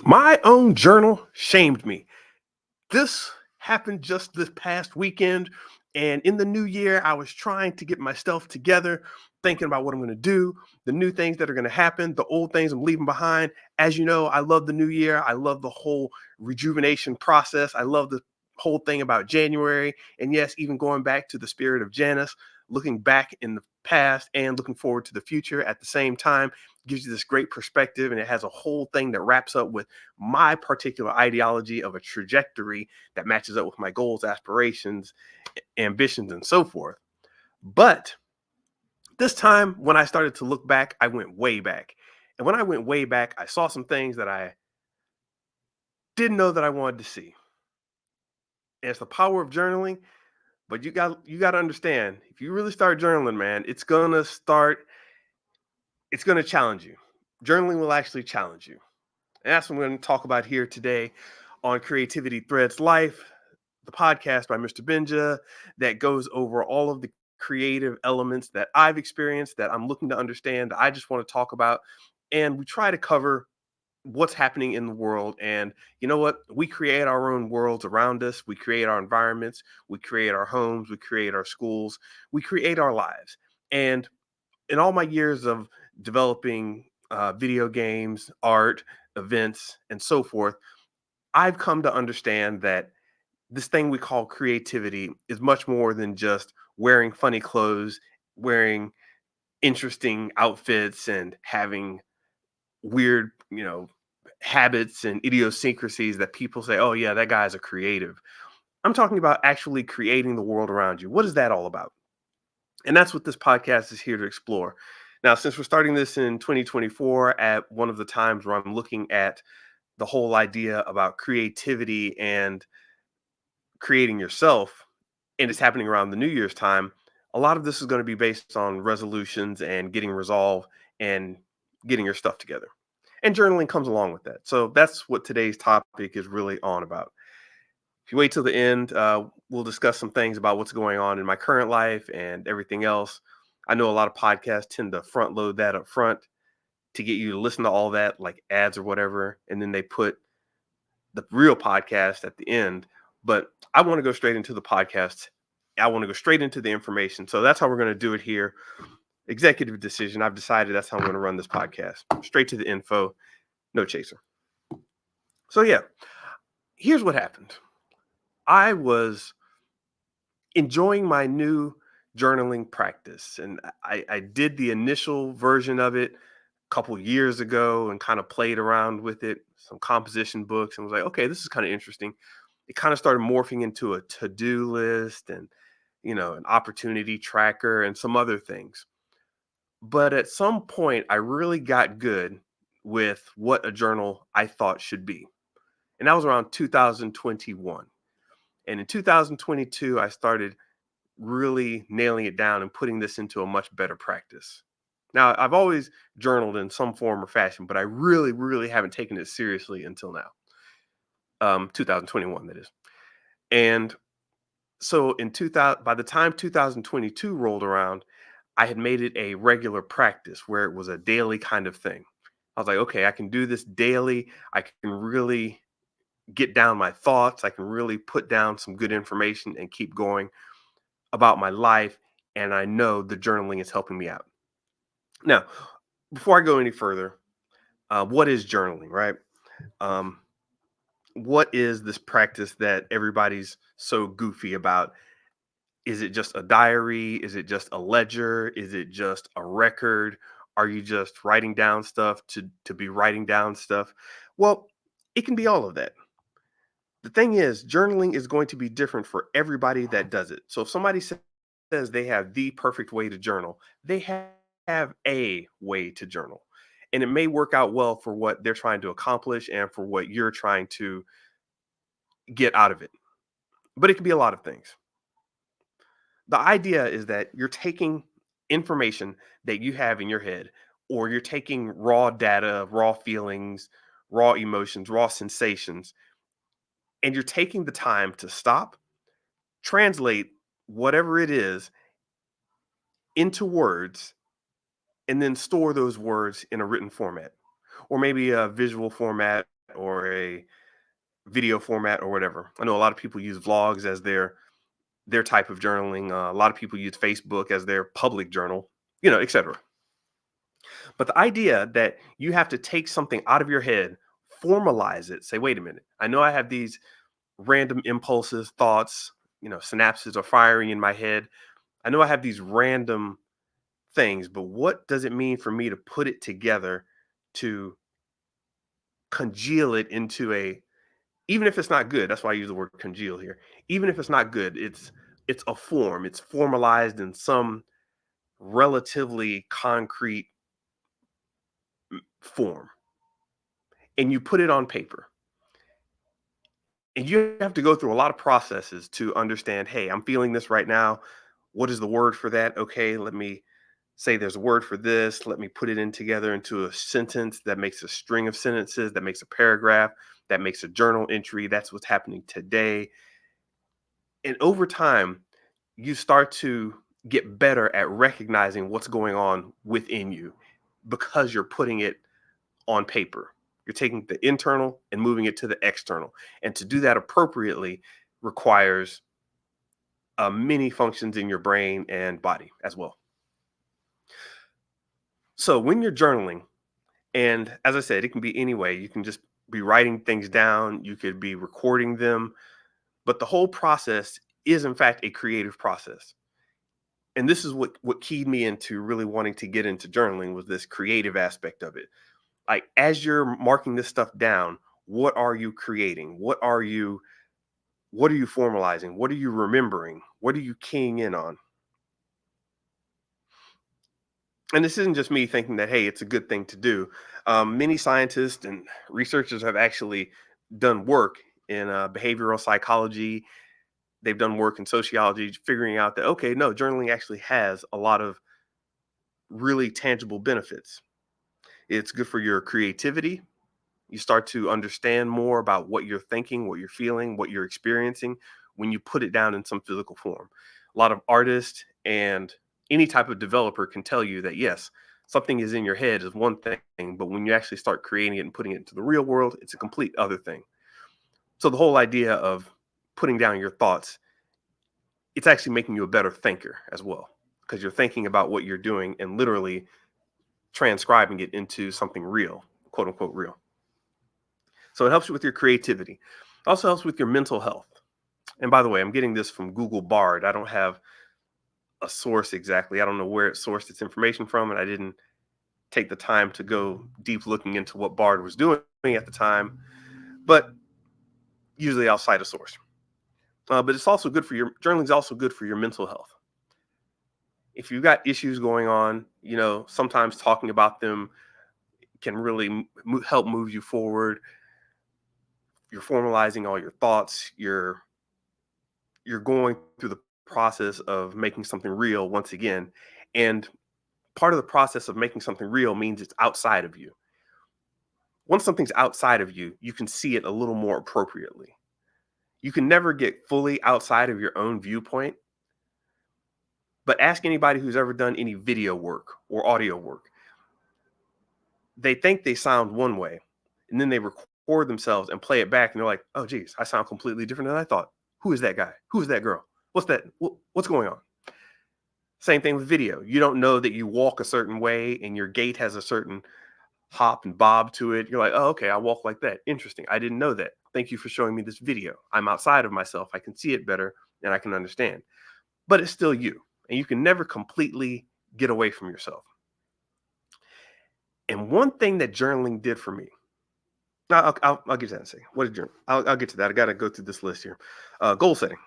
My own journal shamed me. This happened just this past weekend. And in the new year, I was trying to get myself together, thinking about what I'm going to do, the new things that are going to happen, the old things I'm leaving behind. As you know, I love the new year. I love the whole rejuvenation process. I love the whole thing about January. And yes, even going back to the spirit of Janus, looking back in the past and looking forward to the future at the same time gives you this great perspective. And it has a whole thing that wraps up with my particular ideology of a trajectory that matches up with my goals, aspirations, ambitions, and so forth. But this time, when I started to look back, I went way back. And when I went way back, I saw some things that I didn't know that I wanted to see. And it's the power of journaling. But you got to understand, if you really start journaling, man, it's gonna challenge you. Journaling will actually challenge you. And that's what I'm going to talk about here today on Creativity Threads Life, the podcast by Mr. Benja that goes over all of the creative elements that I've experienced, that I'm looking to understand, that I just want to talk about. And we try to cover what's happening in the world. And you know what? We create our own worlds around us. We create our environments. We create our homes. We create our schools. We create our lives. And in all my years of developing video games, art, events, and so forth, I've come to understand that this thing we call creativity is much more than just wearing funny clothes, wearing interesting outfits, and having weird, habits and idiosyncrasies that people say, oh, yeah, that guy's a creative. I'm talking about actually creating the world around you. What is that all about? And that's what this podcast is here to explore. Now, since we're starting this in 2024 at one of the times where I'm looking at the whole idea about creativity and creating yourself, and it's happening around the New Year's time, a lot of this is going to be based on resolutions and getting resolve and getting your stuff together. And journaling comes along with that. So that's what today's topic is really on about. If you wait till the end, we'll discuss some things about what's going on in my current life and everything else. I know a lot of podcasts tend to front load that up front to get you to listen to all that, like ads or whatever, and then they put the real podcast at the end. But I want to go straight into the podcast. I want to go straight into the information. So that's how we're going to do it here. Executive decision. I've decided that's how I'm going to run this podcast. Straight to the info, no chaser. So yeah, here's what happened. I was enjoying my new journaling practice, and I did the initial version of it a couple years ago and kind of played around with it, some composition books, and was like, okay, this is kind of interesting. It kind of started morphing into a to-do list and an opportunity tracker and some other things. But at some point, I really got good with what a journal I thought should be. And that was around 2021. And in 2022, I started really nailing it down and putting this into a much better practice. Now, I've always journaled in some form or fashion, but I really, really haven't taken it seriously until now. 2021, that is. And so in 2000, by the time 2022 rolled around, I had made it a regular practice where it was a daily kind of thing. I was like, okay, I can do this daily. I can really get down my thoughts. I can really put down some good information and keep going about my life. And I know the journaling is helping me out. Now, before I go any further, what is journaling, right? Um, what is this practice that everybody's so goofy about? Is it just a diary? Is it just a ledger? Is it just a record? Are you just writing down stuff to be writing down stuff? Well, it can be all of that. The thing is, journaling is going to be different for everybody that does it. So if somebody says they have the perfect way to journal, they have a way to journal. And it may work out well for what they're trying to accomplish and for what you're trying to get out of it. But it can be a lot of things. The idea is that you're taking information that you have in your head, or you're taking raw data, raw feelings, raw emotions, raw sensations, and you're taking the time to stop, translate whatever it is into words, and then store those words in a written format, or maybe a visual format, or a video format or whatever. I know a lot of people use vlogs as their type of journaling. A lot of people use Facebook as their public journal, etc. But the idea that you have to take something out of your head, formalize it, say, wait a minute, I know I have these random impulses, thoughts, synapses are firing in my head. I know I have these random things, but what does it mean for me to put it together to congeal it into even if it's not good, that's why I use the word congeal here. Even if it's not good, it's a form. It's formalized in some relatively concrete form. And you put it on paper. And you have to go through a lot of processes to understand, hey, I'm feeling this right now. What is the word for that? Okay, let me say there's a word for this. Let me put it in together into a sentence that makes a string of sentences, that makes a paragraph, that makes a journal entry. That's what's happening today. And over time, you start to get better at recognizing what's going on within you because you're putting it on paper. You're taking the internal and moving it to the external. And to do that appropriately requires many functions in your brain and body as well. So when you're journaling, and as I said, it can be any way. You can just be writing things down, you could be recording them, but the whole process is, in fact, a creative process. And this is what keyed me into really wanting to get into journaling was this creative aspect of it. Like as you're marking this stuff down, what are you creating? What are you formalizing? What are you remembering? What are you keying in on? And this isn't just me thinking that, hey, it's a good thing to do. Many scientists and researchers have actually done work in behavioral psychology. They've done work in sociology, figuring out that, okay, no, journaling actually has a lot of really tangible benefits. It's good for your creativity. You start to understand more about what you're thinking, what you're feeling, what you're experiencing when you put it down in some physical form. A lot of artists and any type of developer can tell you that, yes, something is in your head is one thing, but when you actually start creating it and putting it into the real world, it's a complete other thing. So the whole idea of putting down your thoughts, it's actually making you a better thinker as well, because you're thinking about what you're doing and literally transcribing it into something real, quote unquote real. So it helps you with your creativity. It also helps with your mental health. And by the way, I'm getting this from Google Bard. I don't have a source exactly. I don't know where it sourced its information from, and I didn't take the time to go deep looking into what Bard was doing at the time. But usually I'll cite a source. But it's also good for your journaling is also good for your mental health. If you've got issues going on, sometimes talking about them can really help move you forward. You're formalizing all your thoughts. You're going through the process of making something real once again. And part of the process of making something real means it's outside of you. Once something's outside of you, you can see it a little more appropriately. You can never get fully outside of your own viewpoint, but ask anybody who's ever done any video work or audio work. They think they sound one way, and then they record themselves and play it back, and they're like, oh, geez, I sound completely different than I thought. Who is that guy? Who is that girl? What's that? What's going on? Same thing with video. You don't know that you walk a certain way and your gait has a certain hop and bob to it. You're like, oh, okay, I walk like that. Interesting. I didn't know that. Thank you for showing me this video. I'm outside of myself. I can see it better and I can understand. But it's still you. And you can never completely get away from yourself. And one thing that journaling did for me, now I'll get to that in a second. What is journaling? I'll get to that. I got to go through this list here. Goal setting.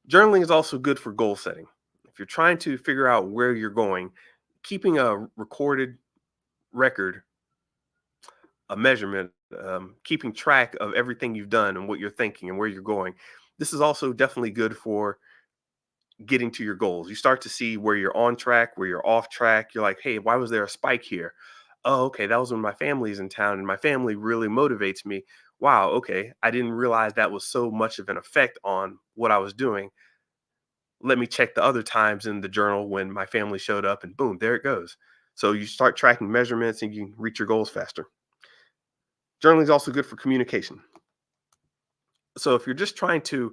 Journaling is also good for goal setting. If you're trying to figure out where you're going, keeping a recorded record, a measurement, keeping track of everything you've done and what you're thinking and where you're going. This is also definitely good for getting to your goals. You start to see where you're on track, where you're off track. You're like, hey, why was there a spike here? Oh, okay, that was when my family's in town and my family really motivates me. Wow, okay, I didn't realize that was so much of an effect on what I was doing. Let me check the other times in the journal when my family showed up and boom, there it goes. So you start tracking measurements and you can reach your goals faster. Journaling is also good for communication. So if you're just trying to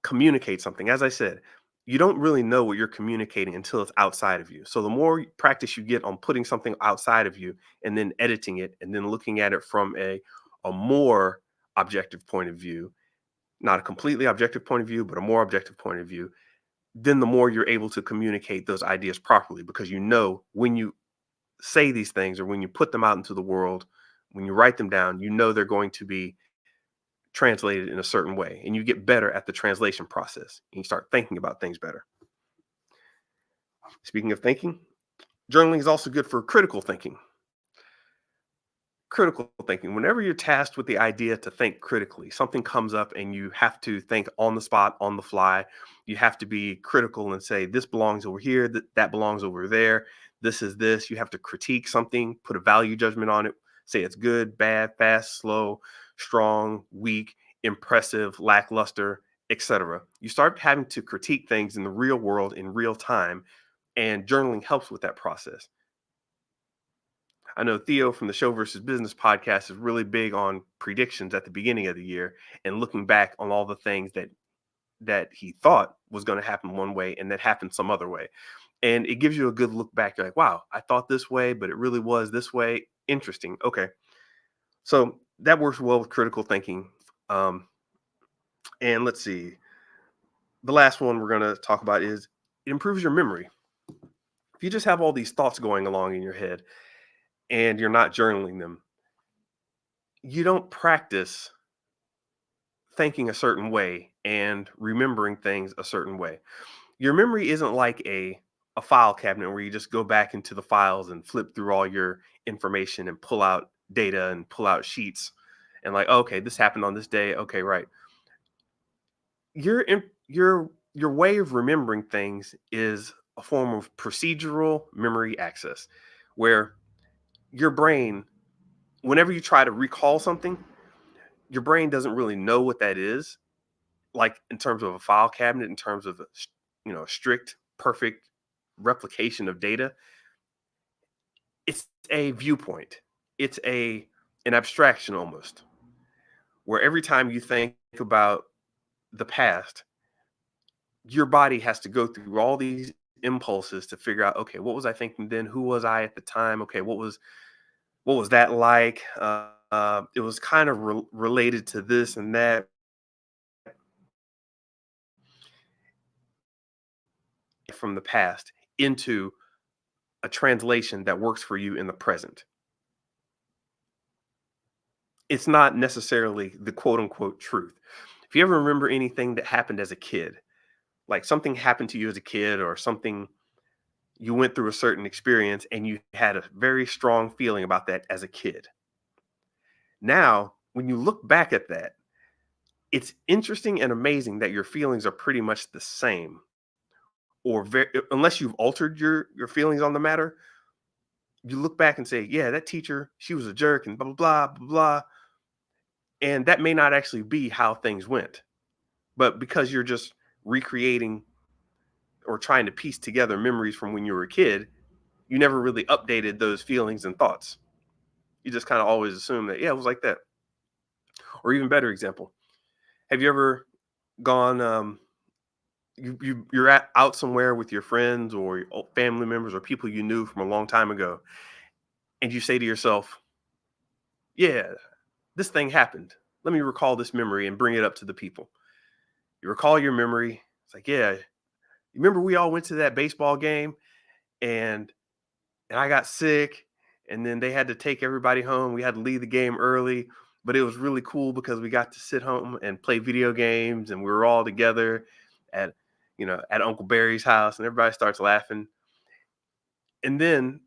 communicate something, as I said, you don't really know what you're communicating until it's outside of you. So the more practice you get on putting something outside of you and then editing it and then looking at it from a more objective point of view, not a completely objective point of view, but a more objective point of view, then the more you're able to communicate those ideas properly because you know when you say these things or when you put them out into the world, when you write them down, you know they're going to be translated in a certain way and you get better at the translation process and you start thinking about things better. Speaking of thinking, journaling is also good for critical thinking. Critical thinking, whenever you're tasked with the idea to think critically, something comes up and you have to think on the spot, on the fly. You have to be critical and say, this belongs over here, that belongs over there. This is this. You have to critique something, put a value judgment on it, say it's good, bad, fast, slow, strong, weak, impressive, lackluster, etc. You start having to critique things in the real world in real time, and journaling helps with that process. I know Theo from the Show versus Business podcast is really big on predictions at the beginning of the year and looking back on all the things that he thought was going to happen one way and that happened some other way. And it gives you a good look back. You're like, wow, I thought this way, but it really was this way. Interesting. Okay. So that works well with critical thinking. Um, and let's see. The last one we're going to talk about is it improves your memory. If you just have all these thoughts going along in your head and you're not journaling them, you don't practice thinking a certain way and remembering things a certain way. Your memory isn't like a file cabinet where you just go back into the files and flip through all your information and pull out data and pull out sheets and like, okay, this happened on this day. Okay, right. Your way of remembering things is a form of procedural memory access where your brain, whenever you try to recall something, your brain doesn't really know what that is, like in terms of a file cabinet, in terms of strict, perfect replication of data. It's a viewpoint. It's an abstraction almost, where every time you think about the past, your body has to go through all these impulses to figure out, okay, what was I thinking then? Who was I at the time? Okay, what was that like? It was kind of related to this and that from the past into a translation that works for you in the present. It's not necessarily the quote unquote truth. If you ever remember anything that happened as a kid, like something happened to you as a kid or something you went through a certain experience and you had a very strong feeling about that as a kid. Now, when you look back at that, it's interesting and amazing that your feelings are pretty much the same or unless you've altered your feelings on the matter, you look back and say, yeah, that teacher, she was a jerk and blah blah blah blah blah. And that may not actually be how things went. But because you're just recreating or trying to piece together memories from when you were a kid, you never really updated those feelings and thoughts. You just kind of always assume that, yeah, it was like that. Or even better example, have you ever gone, you're out somewhere with your friends or your family members or people you knew from a long time ago, and you say to yourself, yeah, this thing happened. Let me recall this memory and bring it up to the people. You recall your memory. It's like, yeah, you remember we all went to that baseball game and I got sick, and then they had to take everybody home. We had to leave the game early, but it was really cool because we got to sit home and play video games, and we were all together at at Uncle Barry's house, and everybody starts laughing. And then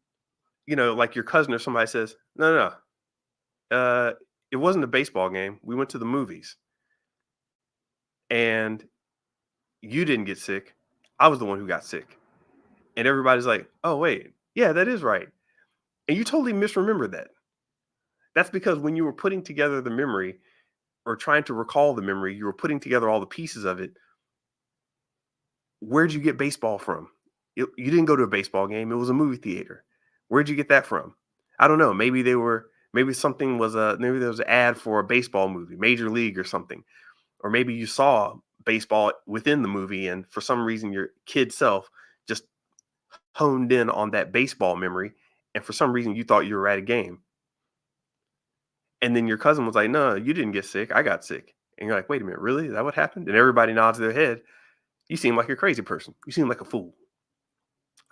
like your cousin or somebody says, "No, no, it wasn't a baseball game. We went to the movies, and you didn't get sick. I was the one who got sick." And everybody's like, "Oh wait, yeah, that is right." And you totally misremembered that. That's because when you were putting together the memory or trying to recall the memory, you were putting together all the pieces of it. Where'd you get baseball from? You didn't go to a baseball game. It was a movie theater. Where'd you get that from? I don't know. Maybe they were Maybe maybe there was an ad for a baseball movie, Major League or something. Or maybe you saw baseball within the movie, and for some reason your kid self just honed in on that baseball memory, and for some reason you thought you were at a game. And then your cousin was like, "No, you didn't get sick. I got sick." And you're like, "Wait a minute, really? Is that what happened?" And everybody nods their head. You seem like a crazy person. You seem like a fool.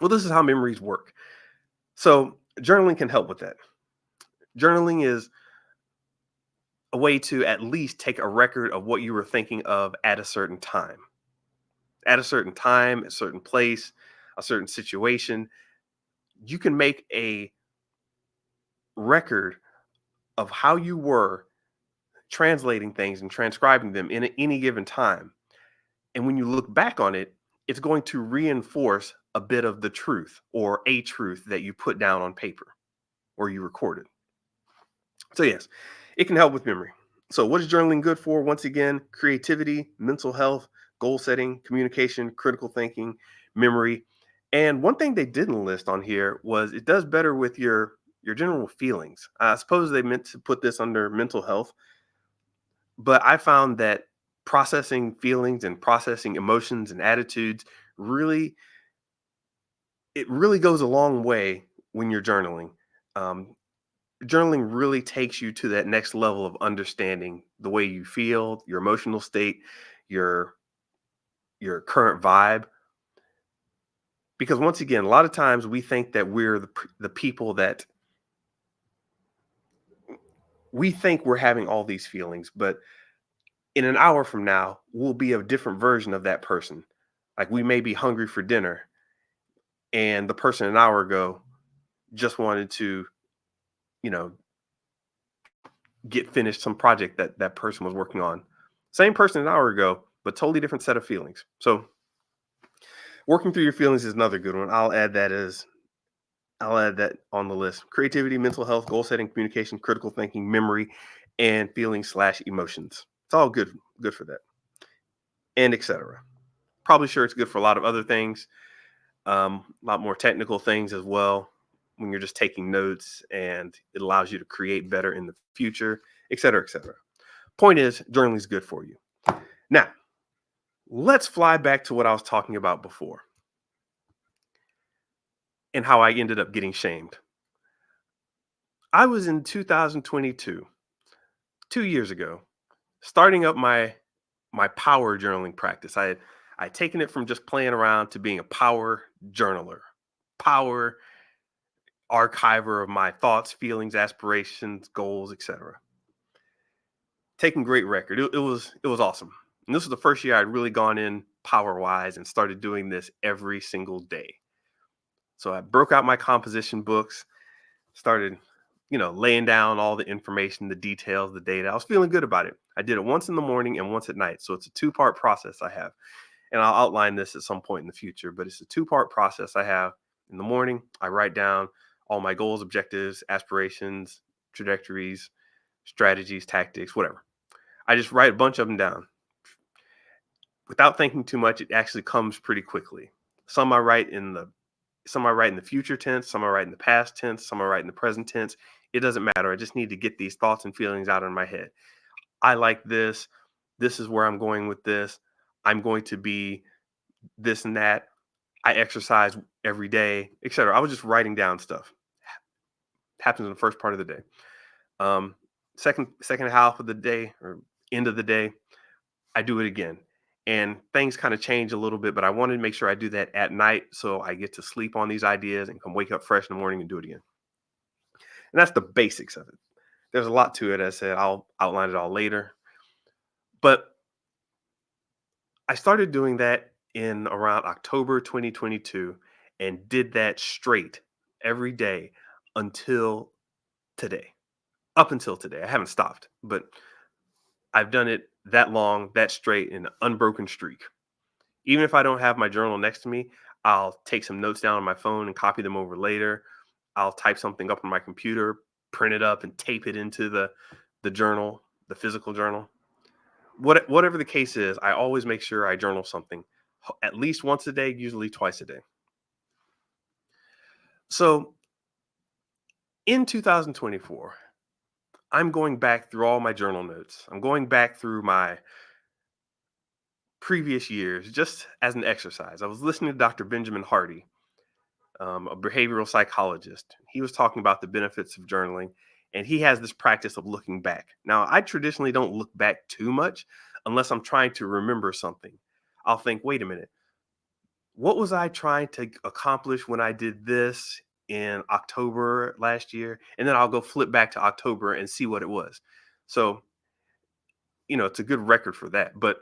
Well, this is how memories work. So, journaling can help with that. Journaling is a way to at least take a record of what you were thinking of at a certain time. At a certain time, a certain place, a certain situation, you can make a record of how you were translating things and transcribing them in any given time. And when you look back on it, it's going to reinforce a bit of the truth or a truth that you put down on paper or you recorded. So, yes, it can help with memory. So, what is journaling good for? Once again, creativity, mental health, goal setting, communication, critical thinking, memory. And one thing they didn't list on here was it does better with your general feelings. I suppose they meant to put this under mental health, but I found that processing feelings and processing emotions and attitudes really it really goes a long way when you're journaling. Um, Journaling really takes you to that next level of understanding the way you feel, your emotional state, your your current vibe. Because once again, a lot of times we think that we're the people that we think we're having all these feelings, but in an hour from now, we'll be a different version of that person. Like we may be hungry for dinner, and the person an hour ago just wanted to, you know, get finished some project that that person was working on. Same person an hour ago, but totally different set of feelings. So working through your feelings is another good one. I'll add that on the list. Creativity, mental health, goal setting, communication, critical thinking, memory, and feelings slash emotions. It's all good for that, and etc. Probably sure it's good for a lot of other things, a lot more technical things as well. When you're just taking notes, and it allows you to create better in the future, etc., etc. Point is, journaling is good for you. Now, let's fly back to what I was talking about before and how I ended up getting shamed. I was in 2022, 2 years ago, starting up my power journaling practice. I taken it from just playing around to being a power journaler, power archiver of my thoughts, feelings, aspirations, goals, etc. Taking great record. It was awesome. And this was the first year I'd really gone in power wise and started doing this every single day. So I broke out my composition books, started, laying down all the information, the details, the data. I was feeling good about it. I did it once in the morning and once at night. So it's a two-part process I have. And I'll outline this at some point in the future, but it's a two-part process I have. In the morning, I write down all my goals, objectives, aspirations, trajectories, strategies, tactics, whatever. I just write a bunch of them down. Without thinking too much, it actually comes pretty quickly. Some I write in the some I write in the future tense, some I write in the past tense, some I write in the present tense. It doesn't matter. I just need to get these thoughts and feelings out of my head. I like this. This is where I'm going with this. I'm going to be this and that. I exercise every day, etc. I was just writing down stuff. Happens in the first part of the day. Um, second half of the day or end of the day, I do it again. And things kind of change a little bit, but I wanted to make sure I do that at night so I get to sleep on these ideas and can wake up fresh in the morning and do it again. And that's the basics of it. There's a lot to it. As I said, I'll outline it all later. But I started doing that in around October 2022 and did that straight every day until today. Up until today. I haven't stopped, but I've done it that long, that straight, in an unbroken streak. Even if I don't have my journal next to me, I'll take some notes down on my phone and copy them over later. I'll type something up on my computer, print it up, and tape it into the journal, the physical journal. Whatever the case is, I always make sure I journal something at least once a day, usually twice a day. So in 2024, I'm going back through all my journal notes. I'm going back through my previous years just as an exercise. I was listening to Dr. Benjamin Hardy, a behavioral psychologist. He was talking about the benefits of journaling, and he has this practice of looking back. Now, I traditionally don't look back too much unless I'm trying to remember something. I'll think, wait a minute, what was I trying to accomplish when I did this in October last year? And then I'll go flip back to October and see what it was. So, it's a good record for that. But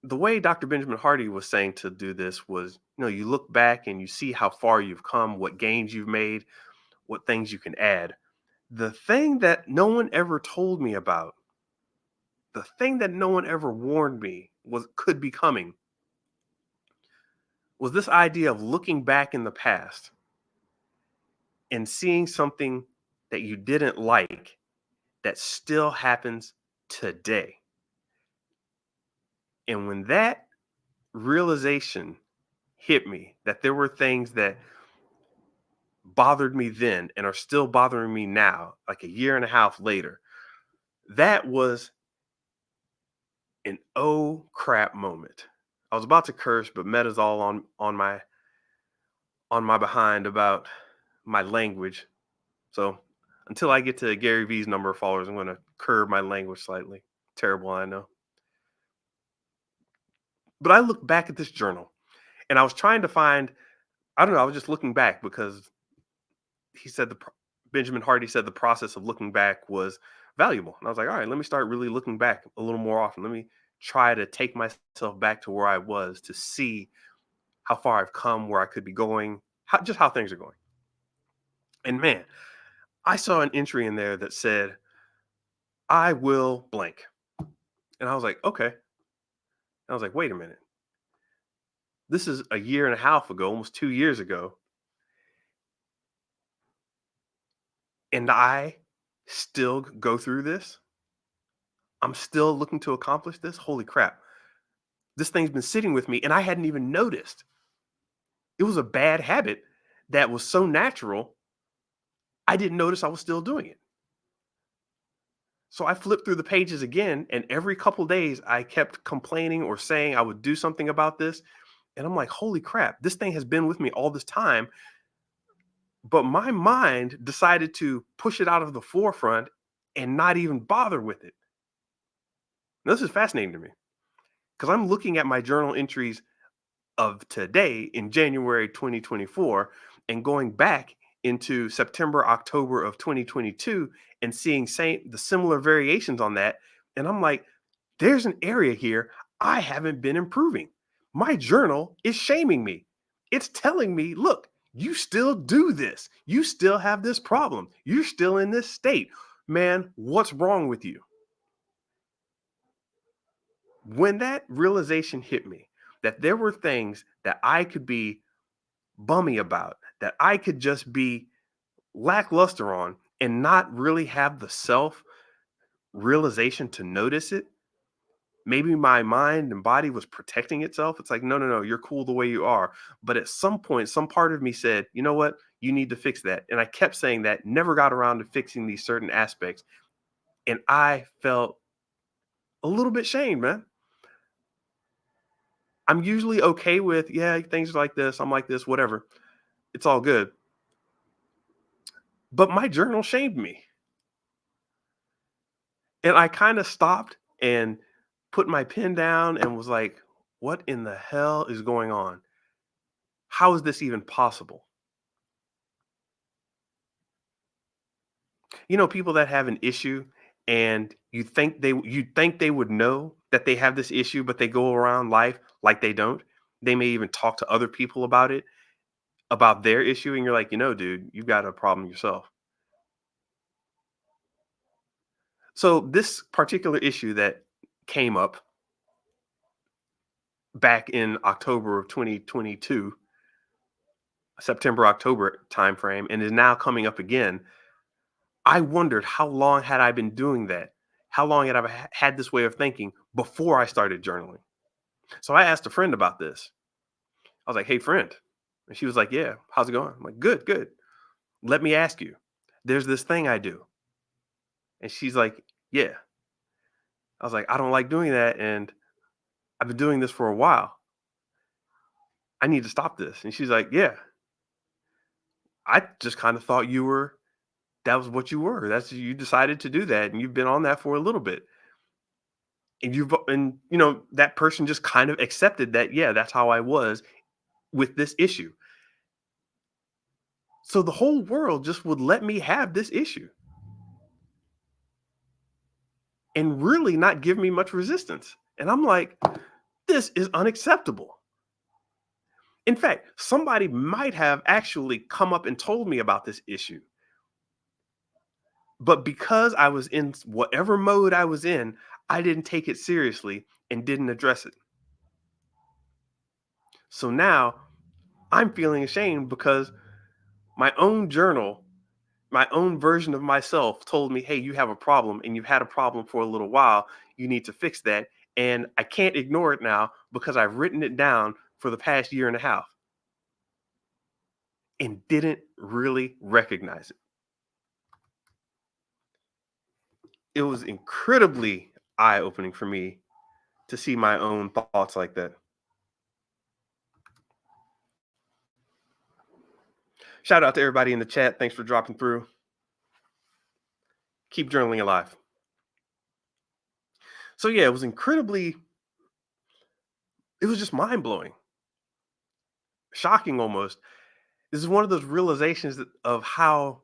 the way Dr. Benjamin Hardy was saying to do this was, you look back and you see how far you've come, what gains you've made, what things you can add. The thing that no one ever told me about, the thing that no one ever warned me was could be coming, was this idea of looking back in the past and seeing something that you didn't like that still happens today. And when that realization hit me, that there were things that bothered me then and are still bothering me now, like a year and a half later, that was an oh crap moment. I was about to curse, but Meta's all on my behind about my language. So until I get to Gary Vee's number of followers, I'm going to curb my language slightly. Terrible, I know. But I look back at this journal and I was trying to find, I don't know, I was just looking back because he said Benjamin Hardy said the process of looking back was valuable. And I was like, all right, let me start really looking back a little more often. Let me try to take myself back to where I was to see how far I've come, where I could be going, just how things are going. And man, I saw an entry in there that said, I will blank. And I was like, okay. I was like, wait a minute. This is a year and a half ago, almost 2 years ago. And I still go through this. I'm still looking to accomplish this. Holy crap. This thing's been sitting with me and I hadn't even noticed. It was a bad habit that was so natural, I didn't notice I was still doing it. So I flipped through the pages again, and every couple days I kept complaining or saying I would do something about this. And I'm like, holy crap, this thing has been with me all this time. But my mind decided to push it out of the forefront and not even bother with it. Now, this is fascinating to me because I'm looking at my journal entries of today in January 2024 and going back into September, October of 2022 and seeing the similar variations on that. And I'm like, there's an area here I haven't been improving. My journal is shaming me. It's telling me, look, you still do this. You still have this problem. You're still in this state. Man, what's wrong with you? When that realization hit me, that there were things that I could be bummy about, that I could just be lackluster on and not really have the self realization to notice it. Maybe my mind and body was protecting itself. It's like, no, no, no, you're cool the way you are. But at some point, some part of me said, you know what? You need to fix that. And I kept saying that, never got around to fixing these certain aspects. And I felt a little bit shamed, man. I'm usually okay with, yeah, things like this. I'm like this, whatever. It's all good. But my journal shamed me. And I kind of stopped and put my pen down and was like, what in the hell is going on? How is this even possible? People that have an issue and you think they would know that they have this issue, but they go around life like they don't. They may even talk to other people about it, about their issue, and you're like, dude, you've got a problem yourself. So this particular issue that came up back in October of 2022, September, October timeframe, and is now coming up again. I wondered how long had I been doing that? How long had I had this way of thinking before I started journaling? So I asked a friend about this. I was like, hey, friend. And she was like, yeah, how's it going? I'm like, good, good. Let me ask you. There's this thing I do. And she's like, yeah. I was like, I don't like doing that. And I've been doing this for a while. I need to stop this. And she's like, yeah, I just kind of thought that was what you were. You decided to do that. And you've been on that for a little bit. And that person just kind of accepted that, yeah, that's how I was with this issue. So the whole world just would let me have this issue and really not give me much resistance. And I'm like, this is unacceptable. In fact, somebody might have actually come up and told me about this issue. But because I was in whatever mode I was in, I didn't take it seriously and didn't address it. So now I'm feeling ashamed because my own journal, my own version of myself told me, hey, you have a problem and you've had a problem for a little while. You need to fix that. And I can't ignore it now because I've written it down for the past year and a half and didn't really recognize it. It was incredibly eye opening for me to see my own thoughts like that. Shout out to everybody in the chat. Thanks for dropping through. Keep journaling alive. So, yeah, it was just mind blowing, shocking almost. This is one of those realizations of how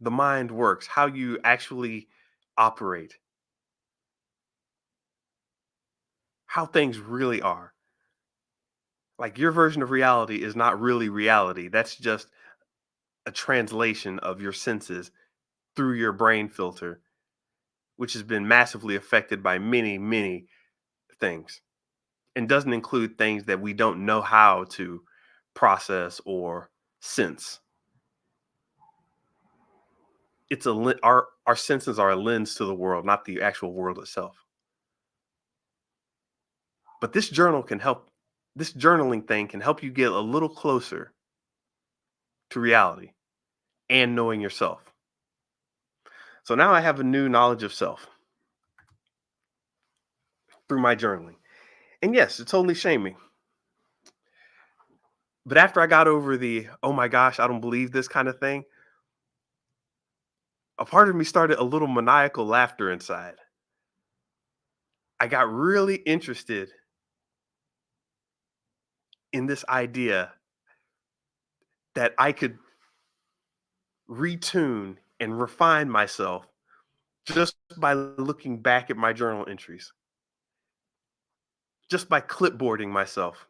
the mind works, how you actually operate, how things really are. Like your version of reality is not really reality. That's just a translation of your senses through your brain filter, which has been massively affected by many, many things and doesn't include things that we don't know how to process or sense. Our senses are a lens to the world, not the actual world itself. But this journaling thing can help you get a little closer to reality and knowing yourself. So now I have a new knowledge of self through my journaling. And yes, it totally shamed me. But after I got over the, oh my gosh, I don't believe this kind of thing, a part of me started a little maniacal laughter inside. I got really interested in this idea that I could retune and refine myself just by looking back at my journal entries, just by clipboarding myself.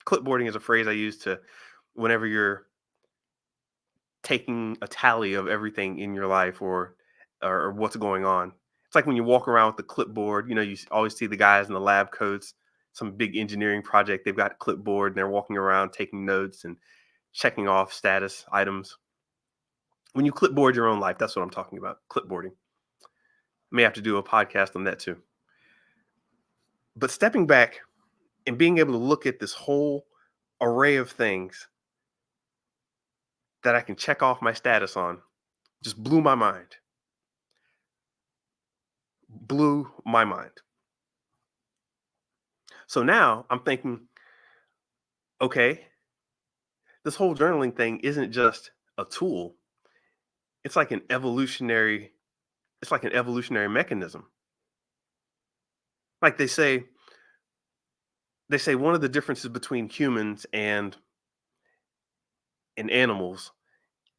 Clipboarding is a phrase I use to whenever you're taking a tally of everything in your life or what's going on. It's like when you walk around with the clipboard, always see the guys in the lab coats, some big engineering project, they've got a clipboard and they're walking around taking notes and checking off status items. When you clipboard your own life, that's what I'm talking about, clipboarding. May have to do a podcast on that too. But stepping back and being able to look at this whole array of things that I can check off my status on just blew my mind. Blew my mind. So now I'm thinking, okay, this whole journaling thing isn't just a tool. It's like an evolutionary, it's like an evolutionary mechanism. Like they say one of the differences between humans and animals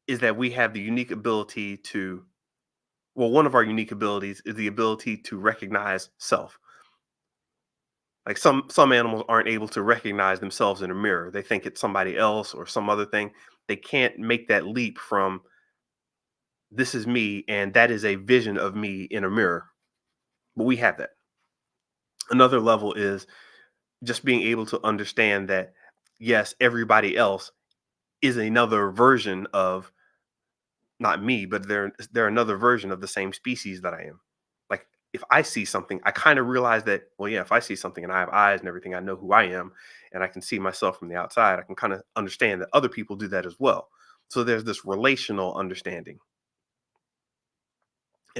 is that we have the unique ability to, well, one of our unique abilities is the ability to recognize self. Like some animals aren't able to recognize themselves in a mirror. They think it's somebody else or some other thing. They can't make that leap from this is me and that is a vision of me in a mirror. But we have that. Another level is just being able to understand that yes, everybody else is another version of not me, but they're another version of the same species that I am. Like if I see something, I kind of realize that, well, yeah, if I see something and I have eyes and everything, I know who I am and I can see myself from the outside. I can kind of understand that other people do that as well. So there's this relational understanding.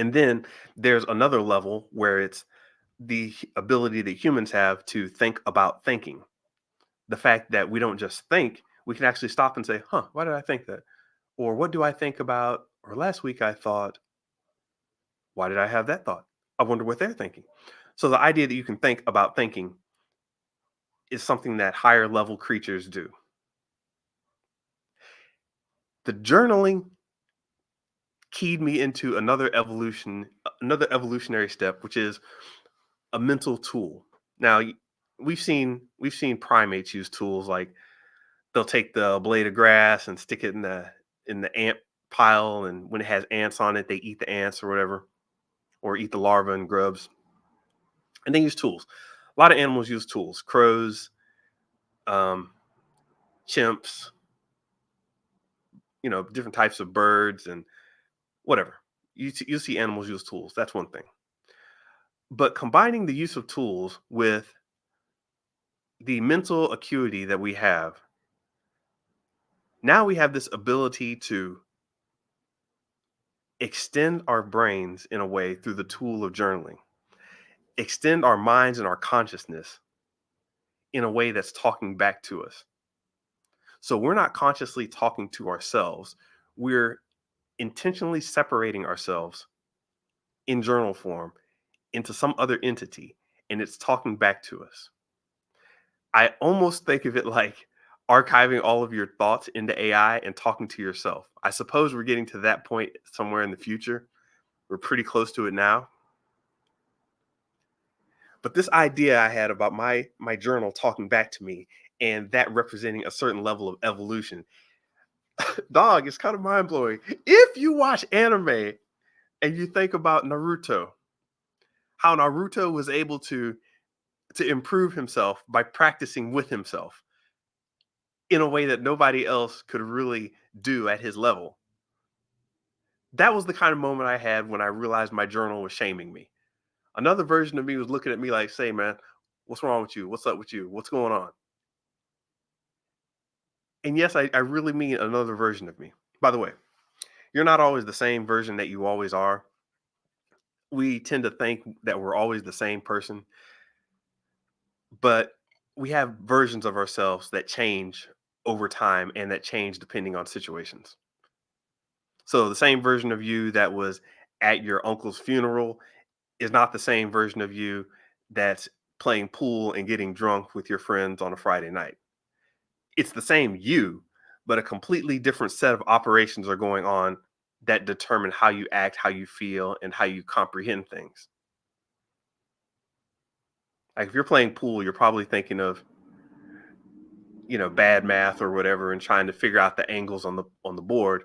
And then there's another level where it's the ability that humans have to think about thinking. The fact that we don't just think, we can actually stop and say, huh, why did I think that? Or what do I think about? Or last week I thought, why did I have that thought? I wonder what they're thinking. So the idea that you can think about thinking is something that higher level creatures do. The journaling keyed me into another evolutionary step, which is a mental tool. Now, we've seen primates use tools like they'll take the blade of grass and stick it in the ant pile, and when it has ants on it, they eat the ants or whatever, or eat the larvae and grubs, and they use tools. A lot of animals use tools: crows, um, chimps, different types of birds, and whatever. You see animals use tools. That's one thing. But combining the use of tools with the mental acuity that we have, now we have this ability to extend our brains in a way through the tool of journaling, extend our minds and our consciousness in a way that's talking back to us. So we're not consciously talking to ourselves. We're intentionally separating ourselves in journal form into some other entity, and it's talking back to us. I almost think of it like archiving all of your thoughts into AI and talking to yourself. I suppose we're getting to that point somewhere in the future. We're pretty close to it now. But this idea I had about my journal talking back to me and that representing a certain level of evolution, dog, it's kind of mind blowing. If you watch anime and you think about Naruto, how Naruto was able to improve himself by practicing with himself in a way that nobody else could really do at his level. That was the kind of moment I had when I realized my journal was shaming me. Another version of me was looking at me like, say, man, what's wrong with you? What's up with you? What's going on? And yes, I really mean another version of me. By the way, you're not always the same version that you always are. We tend to think that we're always the same person, but we have versions of ourselves that change over time and that change depending on situations. So the same version of you that was at your uncle's funeral is not the same version of you that's playing pool and getting drunk with your friends on a Friday night. It's the same you, but a completely different set of operations are going on that determine how you act, how you feel, and how you comprehend things. Like if you're playing pool, you're probably thinking of, bad math or whatever and trying to figure out the angles on the board.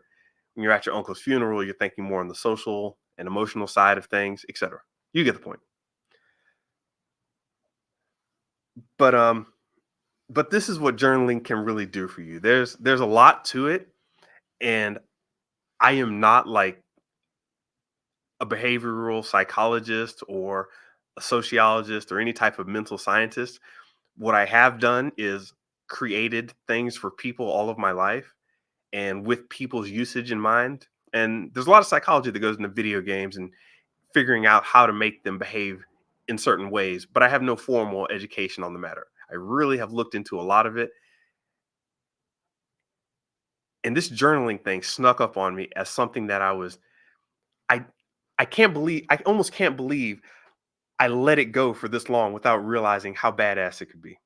When you're at your uncle's funeral, you're thinking more on the social and emotional side of things, etc. You get the point. But but this is what journaling can really do for you. There's a lot to it, and I am not like a behavioral psychologist or a sociologist or any type of mental scientist. What I have done is created things for people all of my life and with people's usage in mind. And there's a lot of psychology that goes into video games and figuring out how to make them behave in certain ways, but I have no formal education on the matter. I really have looked into a lot of it. And this journaling thing snuck up on me as something that I I almost can't believe I let it go for this long without realizing how badass it could be.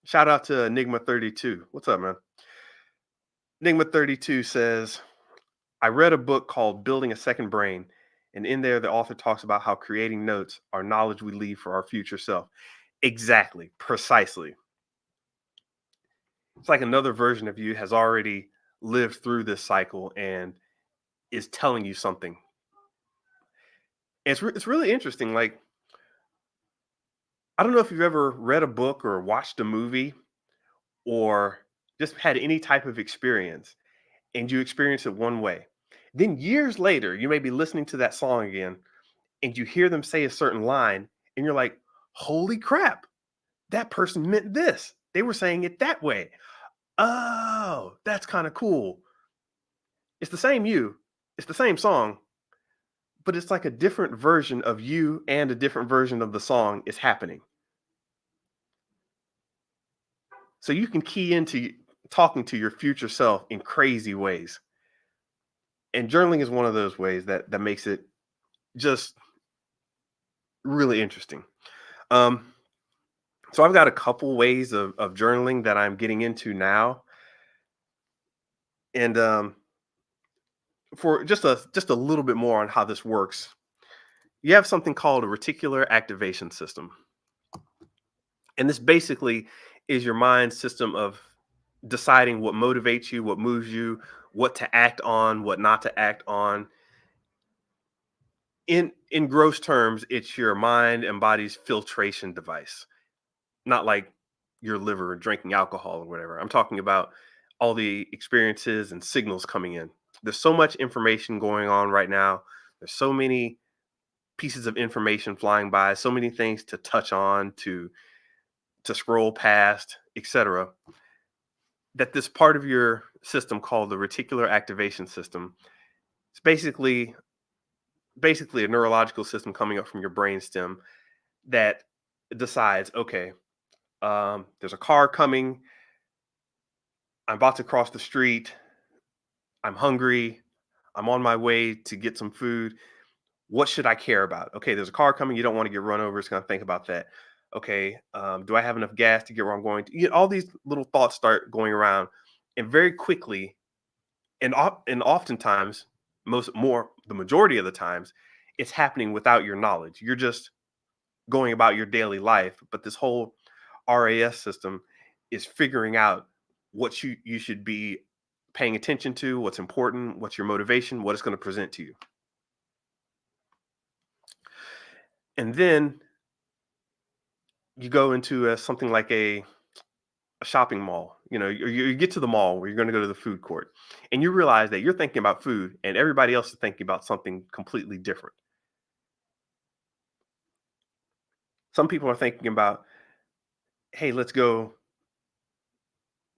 Shout out to Enigma 32. What's up, man? Enigma 32 says, I read a book called Building a Second Brain, and in there the author talks about how creating notes are knowledge we leave for our future self. Exactly, precisely. It's like another version of you has already lived through this cycle and is telling you something. And it's really interesting. Like, I don't know if you've ever read a book or watched a movie or just had any type of experience and you experience it one way. Then years later, you may be listening to that song again and you hear them say a certain line and you're like, holy crap, that person meant this. They were saying it that way. Oh, that's kind of cool. It's the same you, it's the same song, but it's like a different version of you and a different version of the song is happening. So you can key into talking to your future self in crazy ways. And journaling is one of those ways that makes it just really interesting. Um, so I've got a couple ways of journaling that I'm getting into now. And for just a little bit more on how this works, you have something called a reticular activation system. And this basically is your mind's system of deciding what motivates you, what moves you, what to act on, what not to act on. In gross terms, it's your mind and body's filtration device, not like your liver drinking alcohol or whatever. I'm talking about all the experiences and signals coming in. There's so much information going on right now. There's so many pieces of information flying by, so many things to touch on, to scroll past, etc. That this part of your system called the reticular activation system, it's basically a neurological system coming up from your brainstem that decides, okay, there's a car coming. I'm about to cross the street. I'm hungry. I'm on my way to get some food. What should I care about? Okay, there's a car coming. You don't want to get run over. It's going to think about that. Okay, do I have enough gas to get where I'm going to? All these little thoughts start going around, and very quickly, and oftentimes, the majority of the times, it's happening without your knowledge. You're just going about your daily life, but this whole RAS system is figuring out what you should be paying attention to, what's important, what's your motivation, what it's going to present to you. And then you go into something like a shopping mall. You get to the mall where you're going to go to the food court, and you realize that you're thinking about food, and everybody else is thinking about something completely different. Some people are thinking about, hey, let's go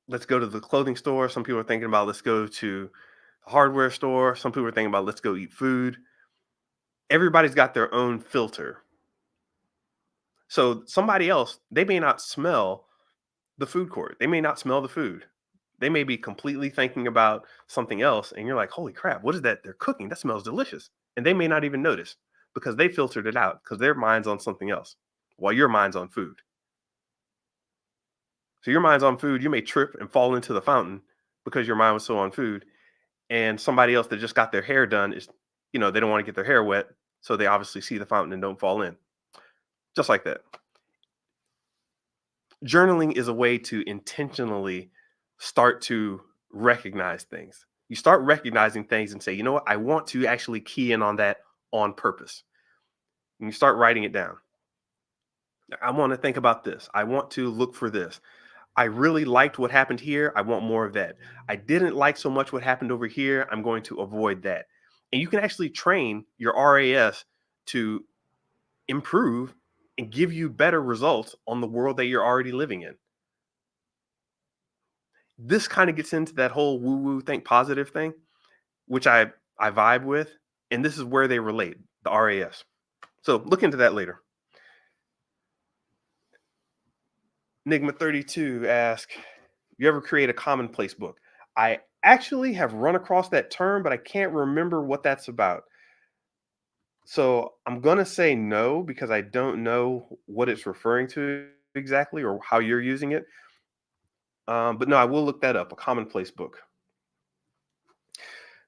to the clothing store. Some people are thinking about, let's go to the hardware store. Some people are thinking about, let's go eat food. Everybody's got their own filter. So somebody else, they may not smell the food court. They may not smell the food. They may be completely thinking about something else. And you're like, holy crap, what is that they're cooking? That smells delicious. And they may not even notice because they filtered it out because their mind's on something else while your mind's on food. So your mind's on food. You may trip and fall into the fountain because your mind was so on food. And somebody else that just got their hair done is, they don't want to get their hair wet. So they obviously see the fountain and don't fall in. Just like that. Journaling is a way to intentionally start to recognize things. You start recognizing things and say, you know what? I want to actually key in on that on purpose. And you start writing it down. I want to think about this. I want to look for this. I really liked what happened here. I want more of that. I didn't like so much what happened over here. I'm going to avoid that. And you can actually train your RAS to improve and give you better results on the world that you're already living in. This kind of gets into that whole woo woo think positive thing, which I vibe with, and this is where they relate, the RAS. So look into that later. Enigma 32 asks, you ever create a commonplace book? I actually have run across that term, but I can't remember what that's about. So I'm going to say no because I don't know what it's referring to exactly or how you're using it. But no, I will look that up. A commonplace book.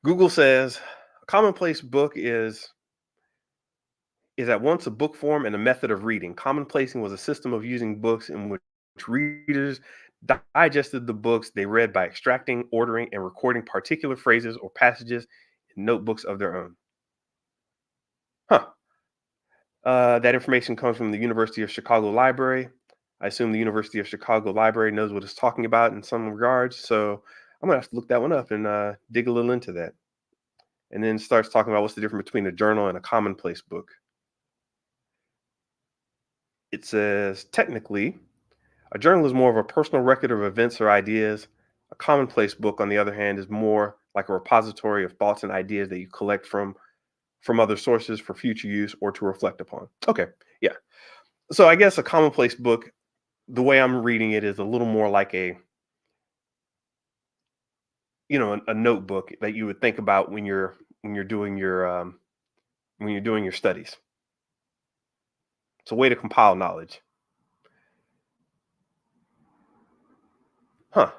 Google says a commonplace book is at once a book form and a method of reading. Commonplacing was a system of using books in which readers digested the books they read by extracting, ordering, and recording particular phrases or passages in notebooks of their own. Huh. That information comes from the University of Chicago Library. I assume the University of Chicago Library knows what it's talking about in some regards. So I'm going to have to look that one up and dig a little into that. And then starts talking about what's the difference between a journal and a commonplace book. It says, technically, a journal is more of a personal record of events or ideas. A commonplace book, on the other hand, is more like a repository of thoughts and ideas that you collect from from other sources for future use or to reflect upon. Okay, yeah. So I guess a commonplace book, the way I'm reading it is a little more like a notebook that you would think about when you're doing your studies. It's a way to compile knowledge. Huh.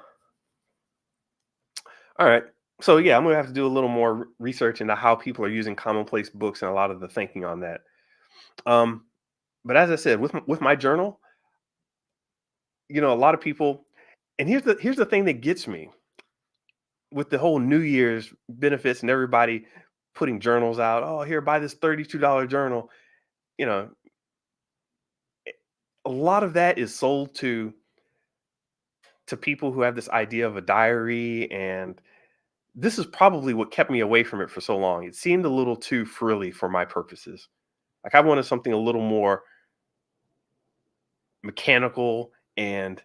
All right. So yeah, I'm gonna have to do a little more research into how people are using commonplace books and a lot of the thinking on that. Um, but as I said, with my journal, a lot of people, and here's the thing that gets me with the whole New Year's benefits and everybody putting journals out. Oh, here, buy this $32 journal. You know, a lot of that is sold to people who have this idea of a diary, and this is probably what kept me away from it for so long. It seemed a little too frilly for my purposes. Like I wanted something a little more mechanical and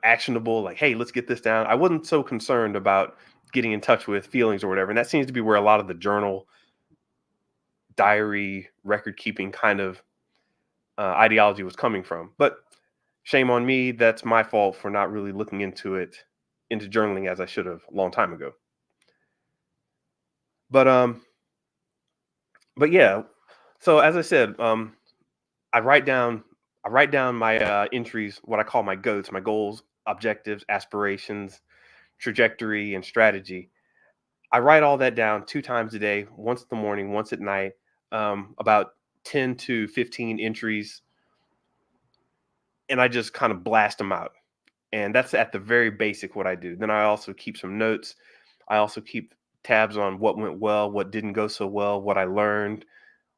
actionable. Like, hey, let's get this down. I wasn't so concerned about getting in touch with feelings or whatever, and that seems to be where a lot of the journal, diary, record keeping kind of ideology was coming from. But shame on me. That's my fault for not really looking into journaling as I should have a long time ago. But yeah. So as I said, I write down I write down my entries, what I call my goats, my goals, objectives, aspirations, trajectory, and strategy. I write all that down 2 times a day, once in the morning, once at night, about 10 to 15 entries, and I just kind of blast them out. And that's at the very basic what I do. Then I also keep some notes. I also keep tabs on what went well, what didn't go so well, what I learned,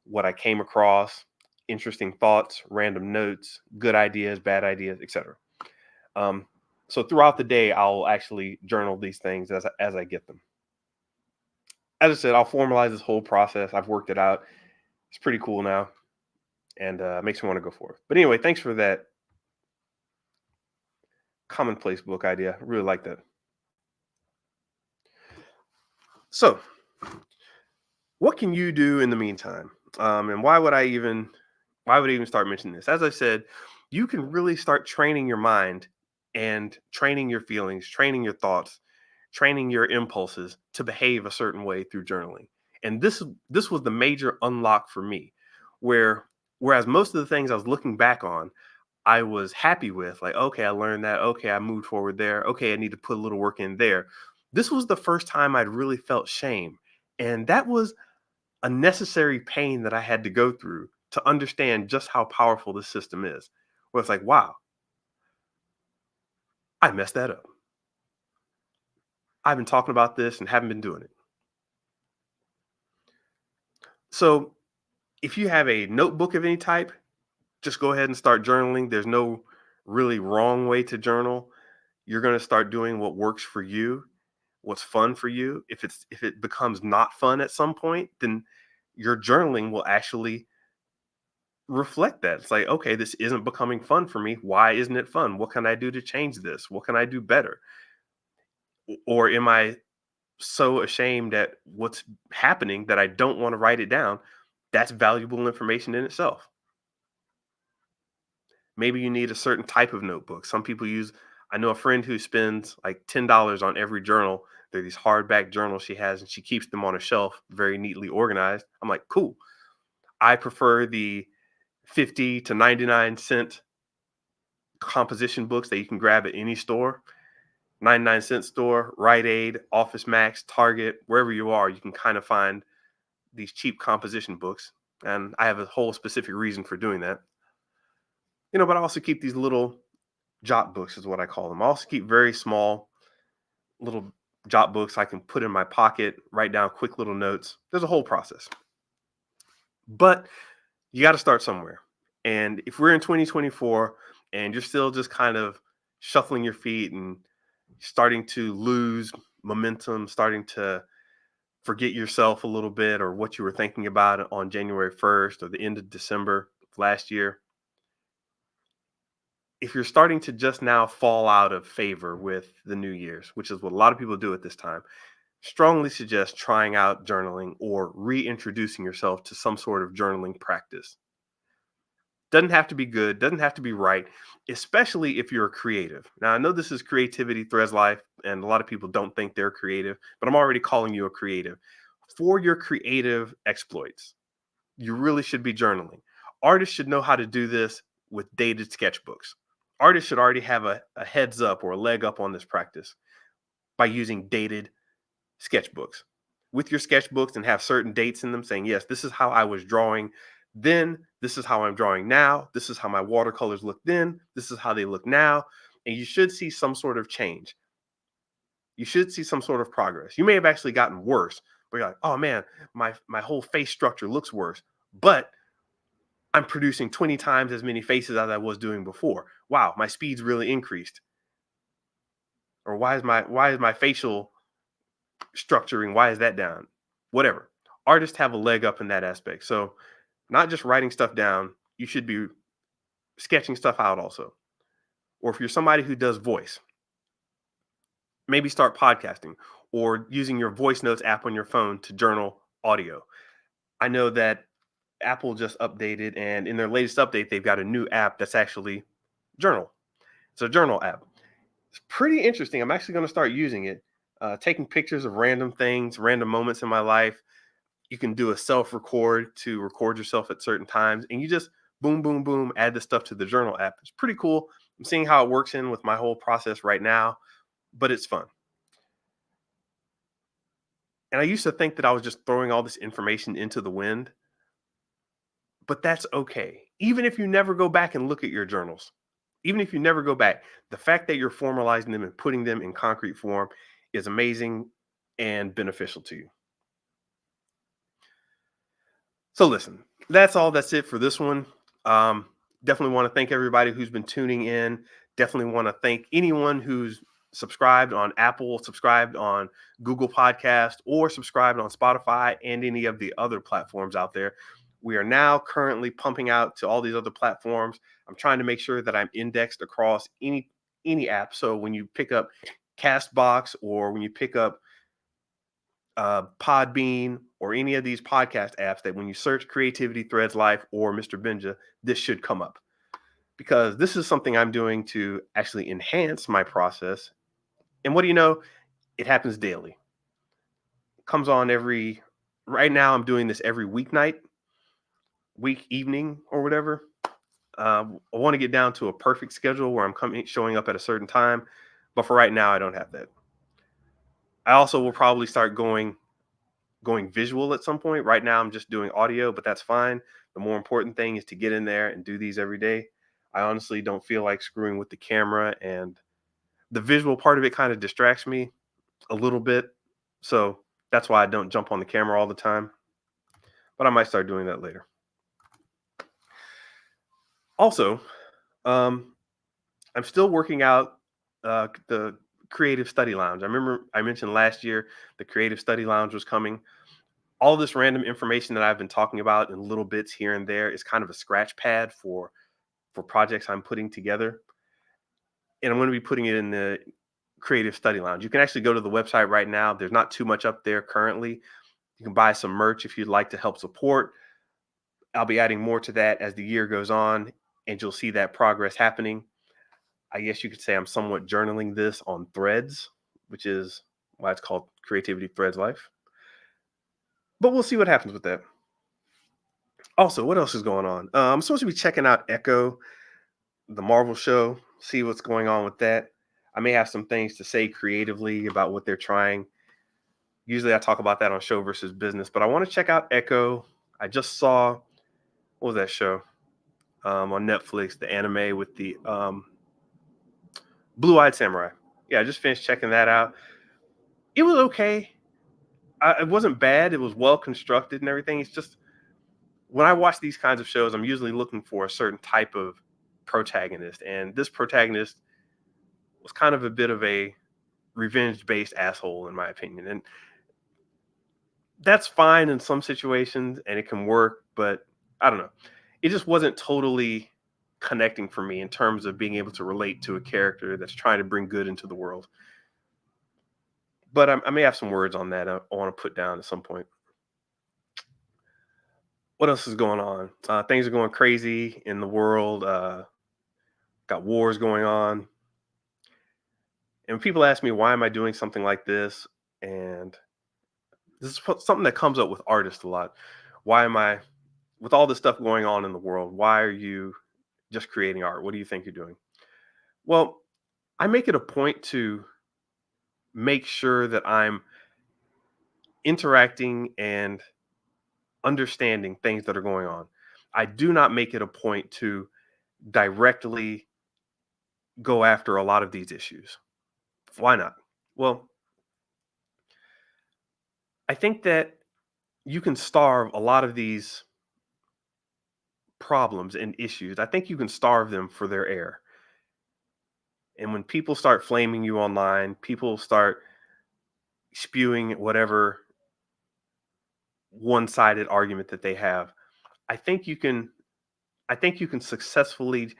what I came across, interesting thoughts, random notes, good ideas, bad ideas, etc. Um, so throughout the day, I'll actually journal these things as I get them. As I said, I'll formalize this whole process. I've worked it out. It's pretty cool now, and makes me want to go forward. But anyway, thanks for that commonplace book idea. I really like that. So, what can you do in the meantime? And why would I even start mentioning this? As I said, you can really start training your mind and training your feelings, training your thoughts, training your impulses to behave a certain way through journaling. And this was the major unlock for me, where whereas most of the things I was looking back on, I was happy with, like, okay, I learned that. Okay, I moved forward there. Okay, I need to put a little work in there. This was the first time I'd really felt shame. And that was a necessary pain that I had to go through to understand just how powerful this system is. Where it's like, wow, I messed that up. I've been talking about this and haven't been doing it. So if you have a notebook of any type, just go ahead and start journaling. There's no really wrong way to journal. You're going to start doing what works for you, what's fun for you. If it becomes not fun at some point, then your journaling will actually reflect that. It's like, okay, this isn't becoming fun for me. Why isn't it fun? What can I do to change this? What can I do better? Or am I so ashamed at what's happening that I don't want to write it down? That's valuable information in itself. Maybe you need a certain type of notebook. Some people use, I know a friend who spends like $10 on every journal. They're these hardback journals she has, and she keeps them on a shelf, very neatly organized. I'm like, cool. I prefer the 50 to 99 cent composition books that you can grab at any store. 99 cent store, Rite Aid, Office Max, Target, wherever you are, you can kind of find these cheap composition books. And I have a whole specific reason for doing that. But I also keep these little jot books, is what I call them. I also keep very small little jot books I can put in my pocket, write down quick little notes. There's a whole process. But you got to start somewhere. And if we're in 2024 and you're still just kind of shuffling your feet and starting to lose momentum, starting to forget yourself a little bit or what you were thinking about on January 1st or the end of December of last year, if you're starting to just now fall out of favor with the New Year's, which is what a lot of people do at this time, strongly suggest trying out journaling or reintroducing yourself to some sort of journaling practice. Doesn't have to be good, doesn't have to be right, especially if you're a creative. Now, I know this is Creativity Threads Life, and a lot of people don't think they're creative, but I'm already calling you a creative. For your creative exploits, you really should be journaling. Artists should know how to do this with dated sketchbooks. Artists should already have a heads up or a leg up on this practice by using dated sketchbooks. With your sketchbooks and have certain dates in them saying, yes, this is how I was drawing then, this is how I'm drawing now, this is how my watercolors look then, this is how they look now. And you should see some sort of change. You should see some sort of progress. You may have actually gotten worse, but you're like, oh man, my whole face structure looks worse. But I'm producing 20 times as many faces as I was doing before. Wow, my speed's really increased. Or why is my facial structuring, why is that down? Whatever. Artists have a leg up in that aspect. So not just writing stuff down, you should be sketching stuff out also. Or if you're somebody who does voice, maybe start podcasting or using your voice notes app on your phone to journal audio. I know that Apple just updated, and in their latest update, they've got a new app that's actually journal. It's a journal app. It's pretty interesting. I'm actually going to start using it, taking pictures of random things, random moments in my life. You can do a self record to record yourself at certain times, and you just boom, boom, boom, add the stuff to the journal app. It's pretty cool. I'm seeing how it works in with my whole process right now, but it's fun. And I used to think that I was just throwing all this information into the wind, but that's okay. Even if you never go back and look at your journals, even if you never go back, the fact that you're formalizing them and putting them in concrete form is amazing and beneficial to you. So listen, that's it for this one. Um, Definitely want to thank everybody who's been tuning in. Definitely want to thank anyone who's subscribed on Apple, subscribed on Google Podcast, or subscribed on Spotify and any of the other platforms out there. We are now currently pumping out to all these other platforms. I'm trying to make sure that I'm indexed across any app. So when you pick up Castbox or when you pick up Podbean, or any of these podcast apps, that when you search Creativity Threads Life or Mr. Benja, this should come up, because this is something I'm doing to actually enhance my process. And what do you know? It happens daily. It comes on right now I'm doing this every weeknight, week evening or whatever. I want to get down to a perfect schedule where I'm showing up at a certain time. But for right now, I don't have that. I also will probably start going visual at some point. Right now, I'm just doing audio, but that's fine. The more important thing is to get in there and do these every day. I honestly don't feel like screwing with the camera, and the visual part of it kind of distracts me a little bit. So that's why I don't jump on the camera all the time. But I might start doing that later. Also, um, I'm still working out the Creative Study Lounge. I remember I mentioned last year the Creative Study Lounge was coming. All this random information that I've been talking about in little bits here and there is kind of a scratch pad for projects I'm putting together. And I'm going to be putting it in the Creative Study Lounge. You can actually go to the website right now. There's not too much up there currently. You can buy some merch if you'd like to help support. I'll be adding more to that as the year goes on, and you'll see that progress happening. I guess you could say I'm somewhat journaling this on Threads, which is why it's called Creativity Threads Life. But we'll see what happens with that. Also, what else is going on? I'm supposed to be checking out Echo, the Marvel show, see what's going on with that. I may have some things to say creatively about what they're trying. Usually I talk about that on Show versus Business, but I want to check out Echo. I just saw, what was that show on Netflix, the anime with the Blue-Eyed Samurai. Yeah, I just finished checking that out. It was okay. It wasn't bad. It was well constructed and everything. It's just, when I watch these kinds of shows, I'm usually looking for a certain type of protagonist. And this protagonist was kind of a bit of a revenge-based asshole, in my opinion. And that's fine in some situations and it can work, but I don't know. It just wasn't totally connecting for me in terms of being able to relate to a character that's trying to bring good into the world. But I may have some words on that I want to put down at some point. What else is going on? Things are going crazy in the world. Got wars going on. And when people ask me, why am I doing something like this? And this is something that comes up with artists a lot. Why am I, with all this stuff going on in the world, why are you just creating art? What do you think you're doing? Well, I make it a point to make sure that I'm interacting and understanding things that are going on. I do not make it a point to directly go after a lot of these issues. Why not? Well, I think that you can starve a lot of these problems and issues. I think you can starve them for their air. And when people start flaming you online, people start spewing whatever one-sided argument that they have. I think you can I think you can successfully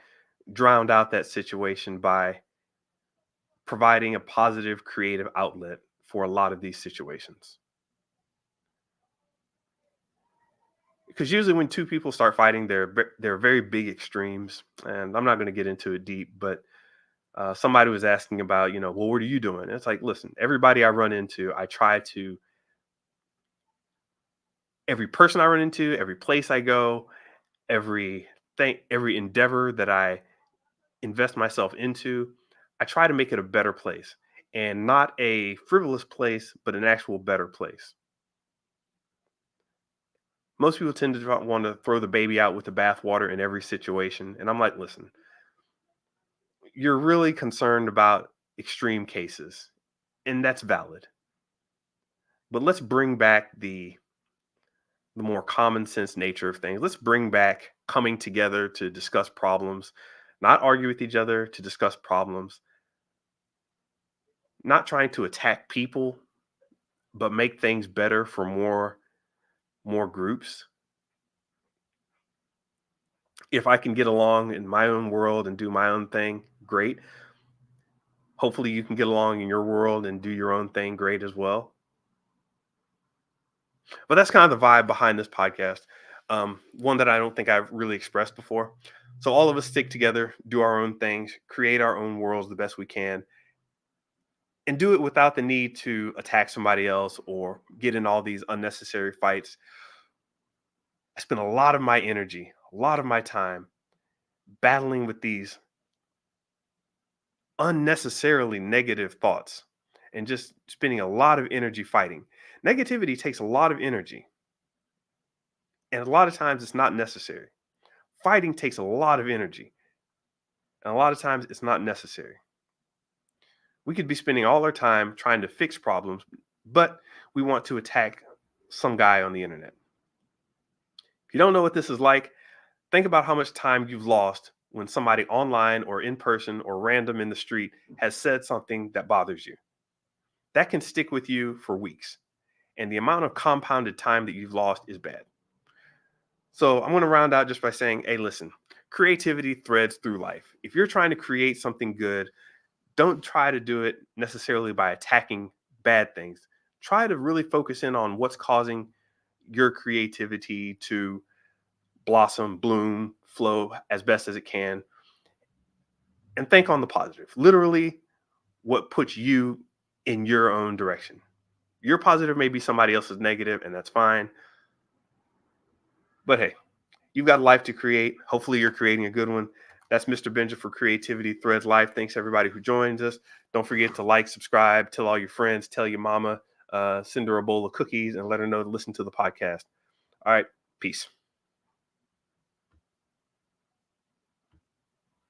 drown out that situation by providing a positive creative outlet for a lot of these situations. Because usually when two people start fighting, they're very big extremes, and I'm not going to get into it deep, but somebody was asking about, well, what are you doing? And it's like, listen, everybody I run into, I try to every person I run into, every place I go, every every endeavor that I invest myself into, I try to make it a better place, and not a frivolous place, but an actual better place. Most people tend to want to throw the baby out with the bathwater in every situation. And I'm like, listen, you're really concerned about extreme cases, and that's valid. But let's bring back the more common sense nature of things. Let's bring back coming together to discuss problems, not argue with each other, to discuss problems, not trying to attack people, but make things better for more groups. If I can get along in my own world and do my own thing, great. Hopefully you can get along in your world and do your own thing, great as well. But that's kind of the vibe behind this podcast. One that I don't think I've really expressed before. So all of us stick together, do our own things, create our own worlds the best we can, and do it without the need to attack somebody else or get in all these unnecessary fights. I spend a lot of my energy, a lot of my time battling with these unnecessarily negative thoughts and just spending a lot of energy fighting. Negativity takes a lot of energy, and a lot of times it's not necessary. Fighting takes a lot of energy, and a lot of times it's not necessary. We could be spending all our time trying to fix problems, but we want to attack some guy on the internet. If you don't know what this is like, think about how much time you've lost when somebody online or in person or random in the street has said something that bothers you. That can stick with you for weeks. And the amount of compounded time that you've lost is bad. So I'm going to round out just by saying, hey, listen, creativity threads through life. If you're trying to create something good, don't try to do it necessarily by attacking bad things. Try to really focus in on what's causing your creativity to blossom, bloom, flow as best as it can, and think on the positive. Literally, what puts you in your own direction. Your positive may be somebody else's negative, and that's fine. But hey, you've got a life to create. Hopefully, you're creating a good one. That's Mr. Benja for Creativity Threads Life. Thanks everybody who joins us. Don't forget to like, subscribe, tell all your friends, tell your mama, send her a bowl of cookies, and let her know to listen to the podcast. All right, peace.